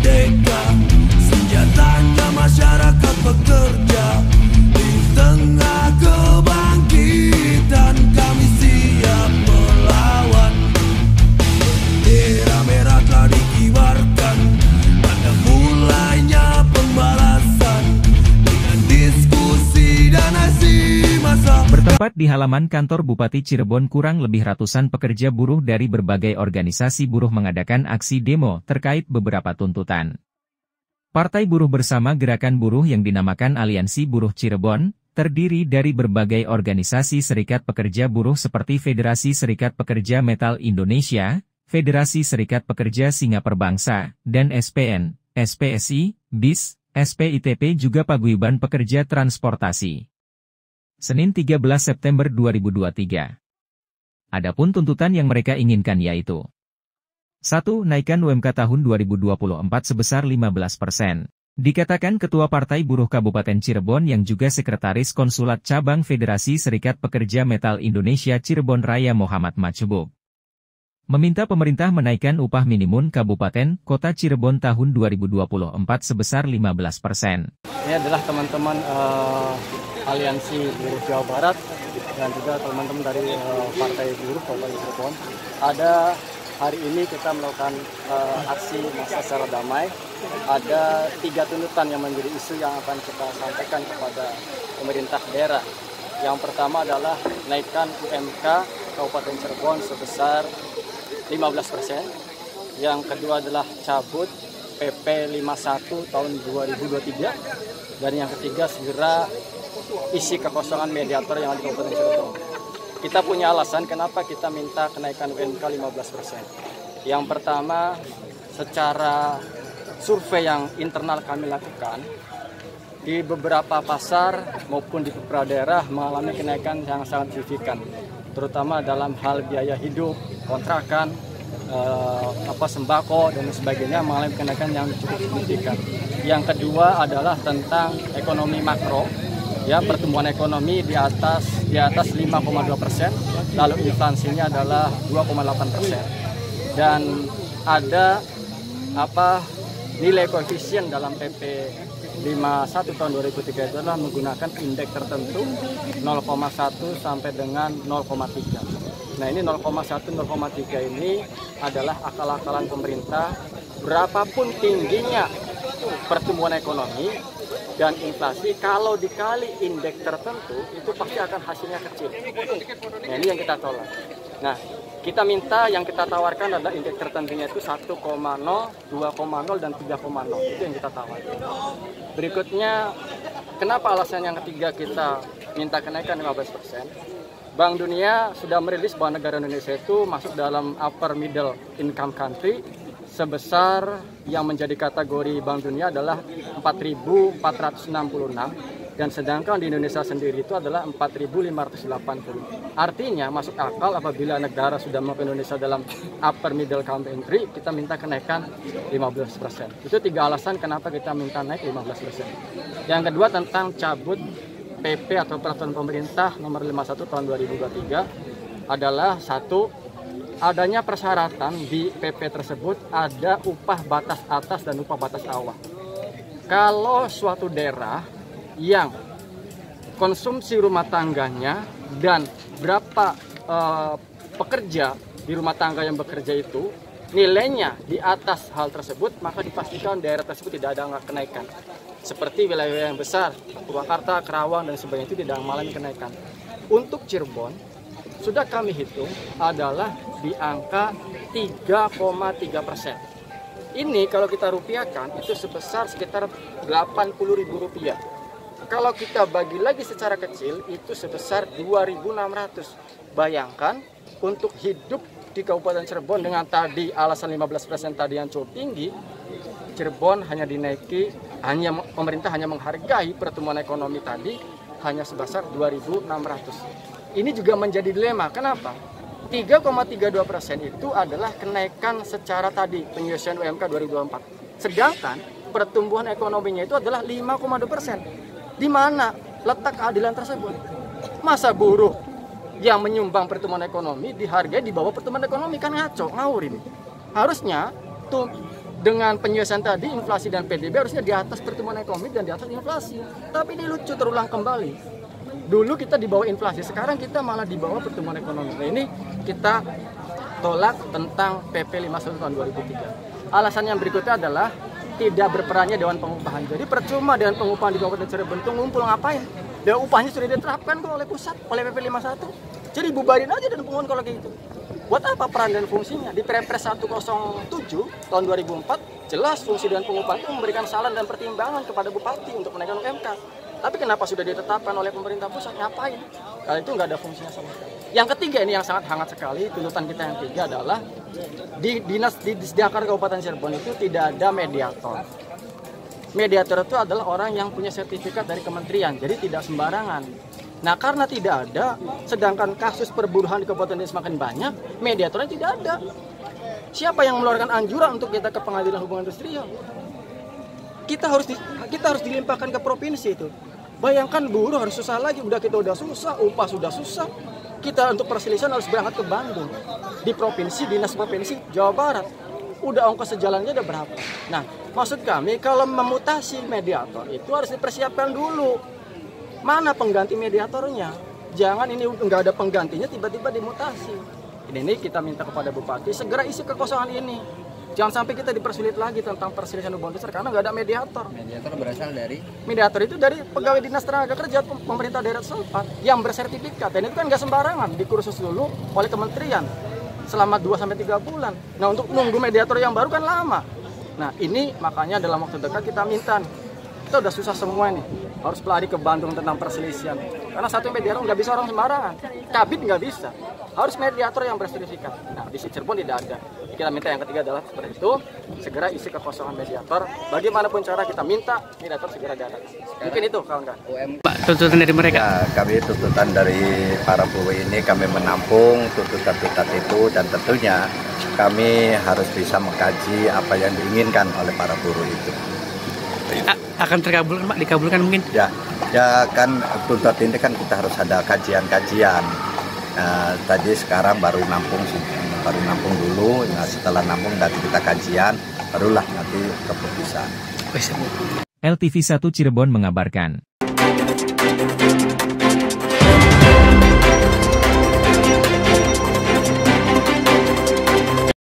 merdeka, senjatanya masyarakat pekerja. Di tengah kebangkitan kami siap melawan. Bendera merah telah dikibarkan, pada mulainya pembalasan dengan diskusi dan aksi massa. Bertempat di halaman kantor Bupati Cirebon, kurang lebih ratusan pekerja buruh dari berbagai organisasi buruh mengadakan aksi demo terkait beberapa tuntutan. Partai Buruh Bersama Gerakan Buruh yang dinamakan Aliansi Buruh Cirebon, terdiri dari berbagai organisasi serikat pekerja buruh seperti Federasi Serikat Pekerja Metal Indonesia, Federasi Serikat Pekerja Singapura Bangsa, dan SPN, SPSI, BIS, SPITP juga Paguyuban Pekerja Transportasi. Senin 13 September 2023. Adapun tuntutan yang mereka inginkan yaitu 1. Naikkan UMK tahun 2024 sebesar 15%. Dikatakan Ketua Partai Buruh Kabupaten Cirebon yang juga Sekretaris Konsulat Cabang Federasi Serikat Pekerja Metal Indonesia Cirebon Raya Muhammad Macubub meminta pemerintah menaikkan upah minimum Kabupaten Kota Cirebon tahun 2024 sebesar 15%. Ini adalah teman-teman Aliansi Buruh Jawa Barat dan juga teman-teman dari Partai Buruh Kabupaten Cirebon. Hari ini kita melakukan aksi massa secara damai. Ada 3 tuntutan yang menjadi isu yang akan kita sampaikan kepada pemerintah daerah. Yang pertama adalah naikkan UMK Kabupaten Cirebon sebesar 15%. Yang kedua adalah cabut PP 51 tahun 2023. Dan yang ketiga segera isi kekosongan mediator yang ada di Kabupaten Cirebon. Kita punya alasan kenapa kita minta kenaikan UMK 15%. Yang pertama, secara survei yang internal kami lakukan, di beberapa pasar maupun di beberapa daerah mengalami kenaikan yang sangat signifikan, terutama dalam hal biaya hidup, kontrakan, sembako dan sebagainya mengalami kenaikan yang cukup signifikan. Yang kedua adalah tentang ekonomi makro. Ya, pertumbuhan ekonomi di atas 5,2%, lalu inflasinya adalah 2,8%. Dan ada nilai koefisien dalam PP 51 tahun 2003 itu adalah menggunakan indeks tertentu 0,1 sampai dengan 0,3. Nah, ini 0,1 0,3 ini adalah akal-akalan pemerintah. Berapapun tingginya pertumbuhan ekonomi dan inflasi, kalau dikali indeks tertentu itu pasti akan hasilnya kecil. Nah, ini yang kita tolak. Nah, kita minta yang kita tawarkan adalah indeks tertentunya itu 1,0, 2,0 dan 3,0. Itu yang kita tawarkan. Berikutnya, kenapa alasan yang ketiga kita minta kenaikan 15%? Bank Dunia sudah merilis bahwa negara Indonesia itu masuk dalam upper middle income country sebesar yang menjadi kategori Bank Dunia adalah 4.466 dan sedangkan di Indonesia sendiri itu adalah 4.580. Artinya masuk akal apabila negara sudah masuk Indonesia dalam upper middle country, kita minta kenaikan 15%. Itu 3 alasan kenapa kita minta naik 15%. Yang kedua tentang cabut PP atau peraturan pemerintah nomor 51 tahun 2023 adalah 1. Adanya persyaratan di PP tersebut ada upah batas atas dan upah batas bawah. Kalau suatu daerah yang konsumsi rumah tangganya dan berapa pekerja di rumah tangga yang bekerja itu nilainya di atas hal tersebut, maka dipastikan daerah tersebut tidak ada kenaikan. Seperti wilayah yang besar, Purwakarta, Karawang dan sebagainya itu tidak mengalami kenaikan. Untuk Cirebon sudah kami hitung adalah di angka 3,3%. Ini kalau kita rupiahkan itu sebesar sekitar Rp80.000. Kalau kita bagi lagi secara kecil itu sebesar 2.600. Bayangkan untuk hidup di Kabupaten Cirebon dengan tadi alasan 15% tadi yang cukup tinggi, Cirebon hanya dinaiki, pemerintah hanya menghargai pertumbuhan ekonomi tadi hanya sebesar 2.600. Ini juga menjadi dilema. Kenapa? 3,32% itu adalah kenaikan secara tadi penyesuaian UMK 2024. Sedangkan pertumbuhan ekonominya itu adalah 5,2%. Di mana letak keadilan tersebut? Masa buruh yang menyumbang pertumbuhan ekonomi dihargai di bawah pertumbuhan ekonomi? Kan ngaco, ngawur ini. Harusnya tuh dengan penyelesaian tadi, inflasi dan PDB harusnya di atas pertumbuhan ekonomi dan di atas inflasi. Tapi ini lucu, terulang kembali. Dulu kita di bawah inflasi, sekarang kita malah di bawah pertumbuhan ekonomi. Nah, ini kita tolak tentang PP 51 tahun 2003. Alasan yang berikutnya adalah tidak berperannya Dewan Pengupahan. Jadi percuma Dewan Pengupahan di Kabupaten Cirebon itu ngumpul ngapain? Dewan upahnya sudah diterapkan kok oleh pusat, oleh PP 51. Jadi bubarin aja Dewan Pengupahan kalau kayak gitu. Buat apa peran dan fungsinya? Di Perpres 107 tahun 2004 jelas fungsi Dewan Pengupahan itu memberikan saran dan pertimbangan kepada bupati untuk menaikkan UMK. Tapi kenapa sudah ditetapkan oleh pemerintah pusat? Ngapain? Kalau itu nggak ada fungsinya sama sekali. Yang ketiga ini yang sangat hangat sekali, tuntutan kita yang ketiga adalah di Disdakar Kabupaten Cirebon itu tidak ada mediator. Mediator itu adalah orang yang punya sertifikat dari kementerian, jadi tidak sembarangan. Nah, karena tidak ada, sedangkan kasus perburuan di kabupaten ini semakin banyak, mediatornya tidak ada. Siapa yang mengeluarkan anjuran untuk kita ke pengadilan hubungan industrial? Kita harus dilimpahkan ke provinsi itu. Bayangkan buruh harus susah lagi, kita udah susah, upah sudah susah. Kita untuk perselisihan harus berangkat ke Bandung. Di provinsi, dinas provinsi Jawa Barat. Udah ongkos sejalannya udah berapa? Nah, maksud kami kalau memutasi mediator itu harus dipersiapkan dulu. Mana pengganti mediatornya? Jangan ini nggak ada penggantinya tiba-tiba dimutasi. Ini kita minta kepada bupati segera isi kekosongan ini. Jangan sampai kita dipersulit lagi tentang perselisihan hubungan industrial karena nggak ada mediator. Mediator berasal dari? Mediator itu dari pegawai dinas tenaga kerja pemerintah daerah setempat yang bersertifikat. Dan itu kan nggak sembarangan, dikursus dulu oleh kementerian selama 2-3 bulan. Nah, untuk nunggu mediator yang baru kan lama. Nah, ini makanya dalam waktu dekat kita minta. Kita udah susah semua nih, harus pelari ke Bandung tentang perselisihan. Karena satu mediator nggak bisa orang sembarangan, kabit nggak bisa, harus mediator yang bersertifikat. Nah, di Cirebon tidak ada. Kita minta yang ketiga adalah seperti itu, segera isi kekosongan mediator. Bagaimanapun cara kita minta mediator segera diadakan. Mungkin itu kawan-kawan. Pak, tuntutan dari mereka? Ya, kami tuntutan dari para buruh ini kami menampung tuntutan-tuntutan itu dan tentunya kami harus bisa mengkaji apa yang diinginkan oleh para buruh itu. Akan terkabulkan Pak, dikabulkan mungkin? Ya kan tuntutan ini kan kita harus ada kajian-kajian. Tadi sekarang baru nampung dulu. Nah, setelah nampung nanti kita kajian, barulah nanti keputusan. LTV1 Cirebon mengabarkan.